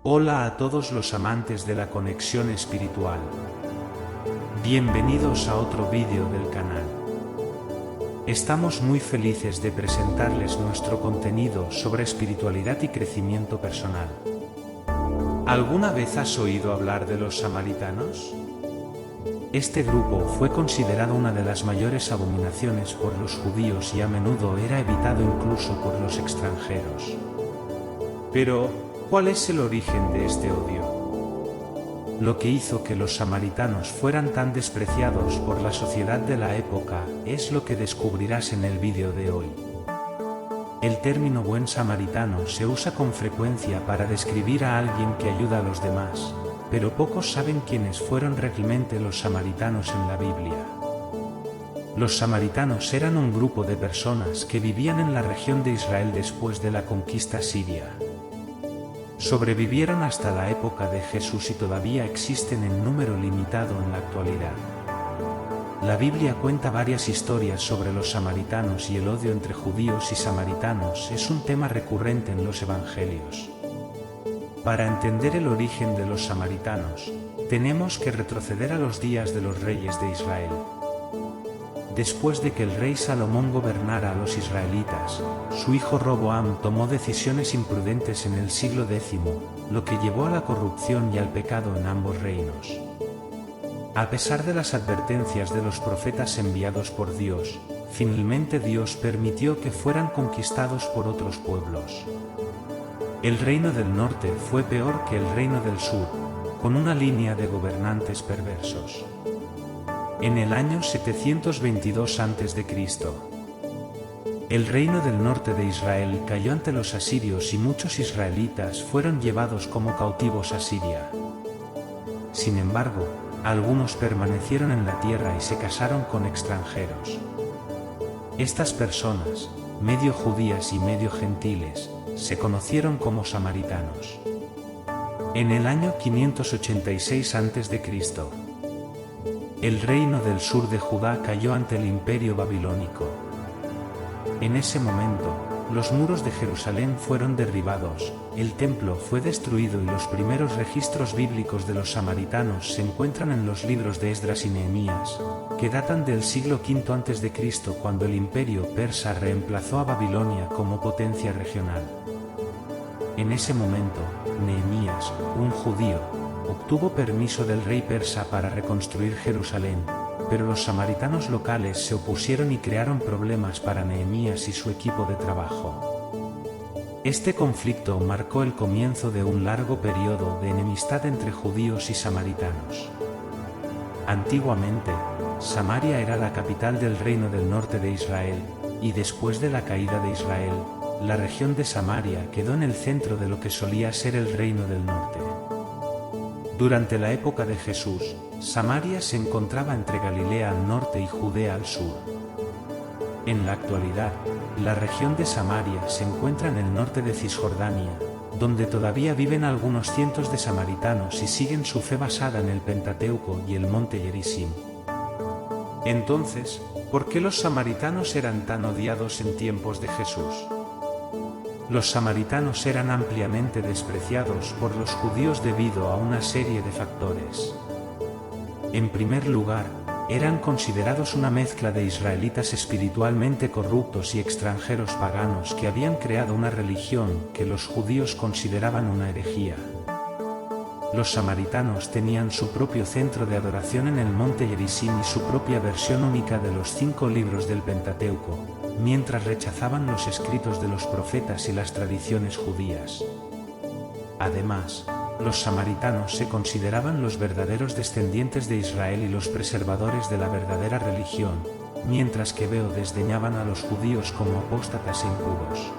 Hola a todos los amantes de la conexión espiritual. Bienvenidos a otro vídeo del canal. Estamos muy felices de presentarles nuestro contenido sobre espiritualidad y crecimiento personal. ¿Alguna vez has oído hablar de los samaritanos? Este grupo fue considerado una de las mayores abominaciones por los judíos y a menudo era evitado incluso por los extranjeros. Pero, ¿cuál es el origen de este odio? Lo que hizo que los samaritanos fueran tan despreciados por la sociedad de la época es lo que descubrirás en el vídeo de hoy. El término buen samaritano se usa con frecuencia para describir a alguien que ayuda a los demás, pero pocos saben quiénes fueron realmente los samaritanos en la Biblia. Los samaritanos eran un grupo de personas que vivían en la región de Israel después de la conquista siria. Sobrevivieron hasta la época de Jesús y todavía existen en número limitado en la actualidad. La Biblia cuenta varias historias sobre los samaritanos y el odio entre judíos y samaritanos es un tema recurrente en los evangelios. Para entender el origen de los samaritanos, tenemos que retroceder a los días de los reyes de Israel. Después de que el rey Salomón gobernara a los israelitas, su hijo Roboam tomó decisiones imprudentes en el siglo X, lo que llevó a la corrupción y al pecado en ambos reinos. A pesar de las advertencias de los profetas enviados por Dios, finalmente Dios permitió que fueran conquistados por otros pueblos. El reino del norte fue peor que el reino del sur, con una línea de gobernantes perversos. En el año 722 a.C., el reino del norte de Israel cayó ante los asirios y muchos israelitas fueron llevados como cautivos a Siria. Sin embargo, algunos permanecieron en la tierra y se casaron con extranjeros. Estas personas, medio judías y medio gentiles, se conocieron como samaritanos. En el año 586 a.C., el reino del sur de Judá cayó ante el imperio babilónico. En ese momento, los muros de Jerusalén fueron derribados, el templo fue destruido y los primeros registros bíblicos de los samaritanos se encuentran en los libros de Esdras y Nehemías, que datan del siglo V a.C., cuando el imperio persa reemplazó a Babilonia como potencia regional. En ese momento, Nehemías, un judío, obtuvo permiso del rey persa para reconstruir Jerusalén, pero los samaritanos locales se opusieron y crearon problemas para Nehemías y su equipo de trabajo. Este conflicto marcó el comienzo de un largo periodo de enemistad entre judíos y samaritanos. Antiguamente, Samaria era la capital del reino del norte de Israel, y después de la caída de Israel, la región de Samaria quedó en el centro de lo que solía ser el reino del norte. Durante la época de Jesús, Samaria se encontraba entre Galilea al norte y Judea al sur. En la actualidad, la región de Samaria se encuentra en el norte de Cisjordania, donde todavía viven algunos cientos de samaritanos y siguen su fe basada en el Pentateuco y el monte Gerizim. Entonces, ¿por qué los samaritanos eran tan odiados en tiempos de Jesús? Los samaritanos eran ampliamente despreciados por los judíos debido a una serie de factores. En primer lugar, eran considerados una mezcla de israelitas espiritualmente corruptos y extranjeros paganos que habían creado una religión que los judíos consideraban una herejía. Los samaritanos tenían su propio centro de adoración en el monte Gerizim y su propia versión única de los 5 libros del Pentateuco, mientras rechazaban los escritos de los profetas y las tradiciones judías. Además, los samaritanos se consideraban los verdaderos descendientes de Israel y los preservadores de la verdadera religión, mientras que desdeñaban a los judíos como apóstatas e impuros.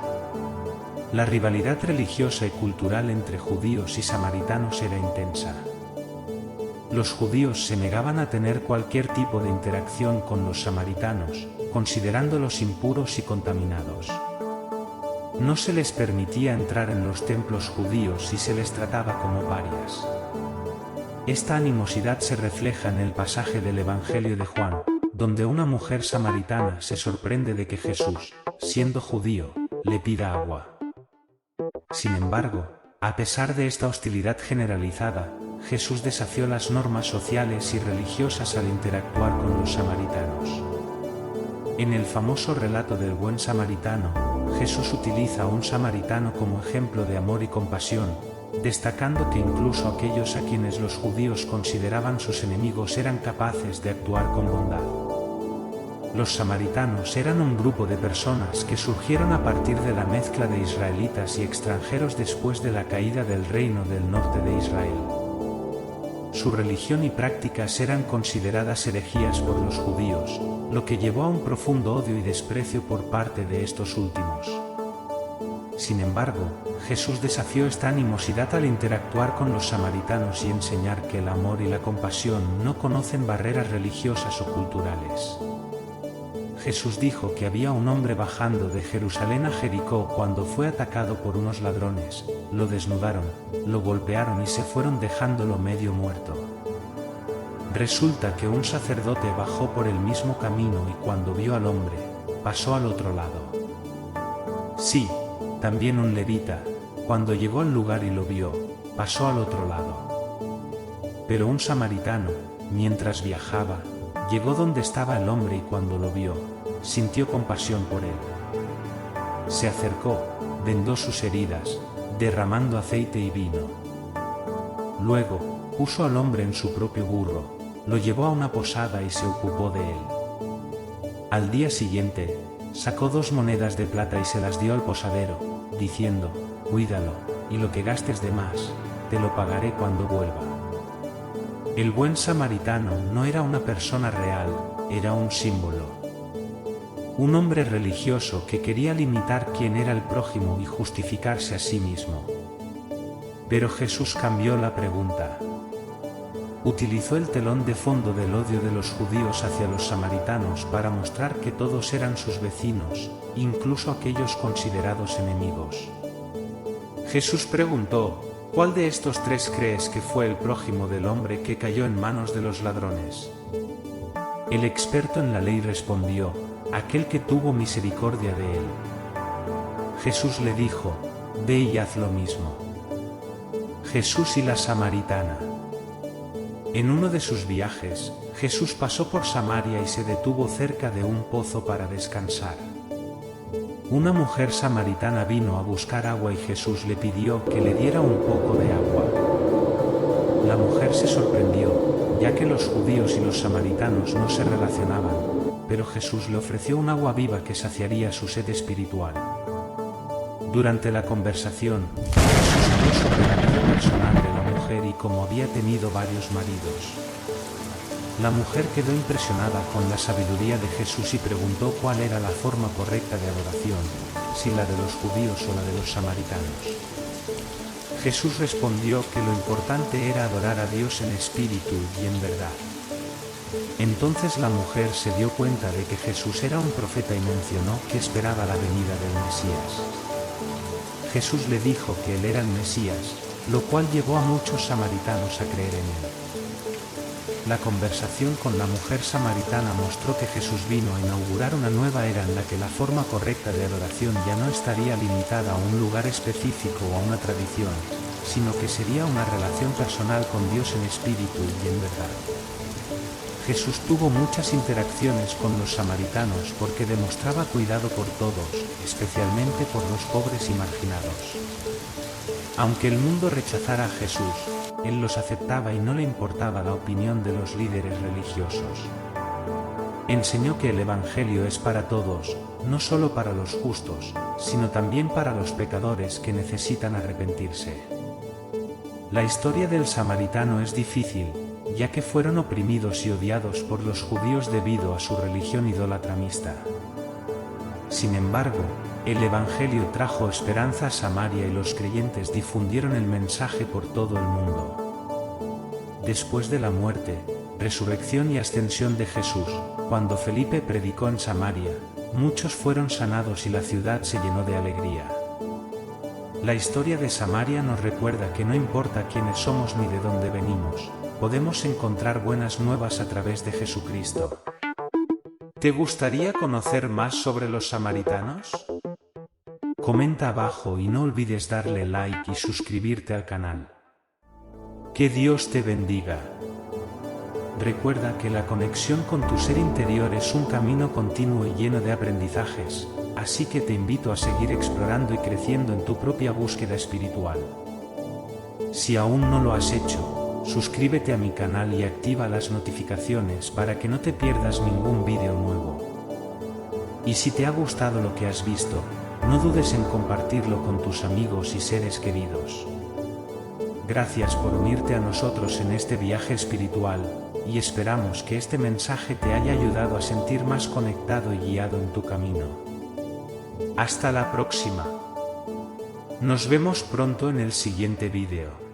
La rivalidad religiosa y cultural entre judíos y samaritanos era intensa. Los judíos se negaban a tener cualquier tipo de interacción con los samaritanos, considerándolos impuros y contaminados. No se les permitía entrar en los templos judíos y se les trataba como parias. Esta animosidad se refleja en el pasaje del Evangelio de Juan, donde una mujer samaritana se sorprende de que Jesús, siendo judío, le pida agua. Sin embargo, A pesar de esta hostilidad generalizada, Jesús desafió las normas sociales y religiosas al interactuar con los samaritanos. En el famoso relato del buen samaritano, Jesús utiliza a un samaritano como ejemplo de amor y compasión, destacando que incluso aquellos a quienes los judíos consideraban sus enemigos eran capaces de actuar con bondad. Los samaritanos eran un grupo de personas que surgieron a partir de la mezcla de israelitas y extranjeros después de la caída del reino del norte de Israel. Su religión y prácticas eran consideradas herejías por los judíos, lo que llevó a un profundo odio y desprecio por parte de estos últimos. Sin embargo, Jesús desafió esta animosidad al interactuar con los samaritanos y enseñar que el amor y la compasión no conocen barreras religiosas o culturales. Jesús dijo que había un hombre bajando de Jerusalén a Jericó cuando fue atacado por unos ladrones, lo desnudaron, lo golpearon y se fueron dejándolo medio muerto. Resulta que un sacerdote bajó por el mismo camino y cuando vio al hombre, pasó al otro lado. Sí, también un levita, cuando llegó al lugar y lo vio, pasó al otro lado. Pero un samaritano, mientras viajaba, llegó donde estaba el hombre y cuando lo vio, sintió compasión por él. Se acercó, vendó sus heridas, derramando aceite y vino. Luego, puso al hombre en su propio burro, lo llevó a una posada y se ocupó de él. Al día siguiente, sacó 2 monedas de plata y se las dio al posadero, diciendo, «Cuídalo, y lo que gastes de más, te lo pagaré cuando vuelva». El buen samaritano no era una persona real, era un símbolo. Un hombre religioso que quería limitar quién era el prójimo y justificarse a sí mismo. Pero Jesús cambió la pregunta. Utilizó el telón de fondo del odio de los judíos hacia los samaritanos para mostrar que todos eran sus vecinos, incluso aquellos considerados enemigos. Jesús preguntó, ¿cuál de estos 3 crees que fue el prójimo del hombre que cayó en manos de los ladrones? El experto en la ley respondió, aquel que tuvo misericordia de él. Jesús le dijo, ve y haz lo mismo. Jesús y la samaritana. En uno de sus viajes, Jesús pasó por Samaria y se detuvo cerca de un pozo para descansar. Una mujer samaritana vino a buscar agua y Jesús le pidió que le diera un poco de agua. La mujer se sorprendió, ya que los judíos y los samaritanos no se relacionaban, pero Jesús le ofreció un agua viva que saciaría su sed espiritual. Durante la conversación, Jesús habló sobre la vida personal de la mujer y cómo había tenido varios maridos. La mujer quedó impresionada con la sabiduría de Jesús y preguntó cuál era la forma correcta de adoración, si la de los judíos o la de los samaritanos. Jesús respondió que lo importante era adorar a Dios en espíritu y en verdad. Entonces la mujer se dio cuenta de que Jesús era un profeta y mencionó que esperaba la venida del Mesías. Jesús le dijo que él era el Mesías, lo cual llevó a muchos samaritanos a creer en él. La conversación con la mujer samaritana mostró que Jesús vino a inaugurar una nueva era en la que la forma correcta de adoración ya no estaría limitada a un lugar específico o a una tradición, sino que sería una relación personal con Dios en espíritu y en verdad. Jesús tuvo muchas interacciones con los samaritanos porque demostraba cuidado por todos, especialmente por los pobres y marginados. Aunque el mundo rechazara a Jesús, Él los aceptaba y no le importaba la opinión de los líderes religiosos. Enseñó que el Evangelio es para todos, no solo para los justos, sino también para los pecadores que necesitan arrepentirse. La historia del samaritano es difícil, ya que fueron oprimidos y odiados por los judíos debido a su religión idólatramista. Sin embargo, el Evangelio trajo esperanza a Samaria y los creyentes difundieron el mensaje por todo el mundo. Después de la muerte, resurrección y ascensión de Jesús, cuando Felipe predicó en Samaria, muchos fueron sanados y la ciudad se llenó de alegría. La historia de Samaria nos recuerda que no importa quiénes somos ni de dónde venimos, podemos encontrar buenas nuevas a través de Jesucristo. ¿Te gustaría conocer más sobre los samaritanos? Comenta abajo y no olvides darle like y suscribirte al canal. Que Dios te bendiga. Recuerda que la conexión con tu ser interior es un camino continuo y lleno de aprendizajes, así que te invito a seguir explorando y creciendo en tu propia búsqueda espiritual. Si aún no lo has hecho, suscríbete a mi canal y activa las notificaciones para que no te pierdas ningún vídeo nuevo. Y si te ha gustado lo que has visto, no dudes en compartirlo con tus amigos y seres queridos. Gracias por unirte a nosotros en este viaje espiritual, y esperamos que este mensaje te haya ayudado a sentir más conectado y guiado en tu camino. Hasta la próxima. Nos vemos pronto en el siguiente vídeo.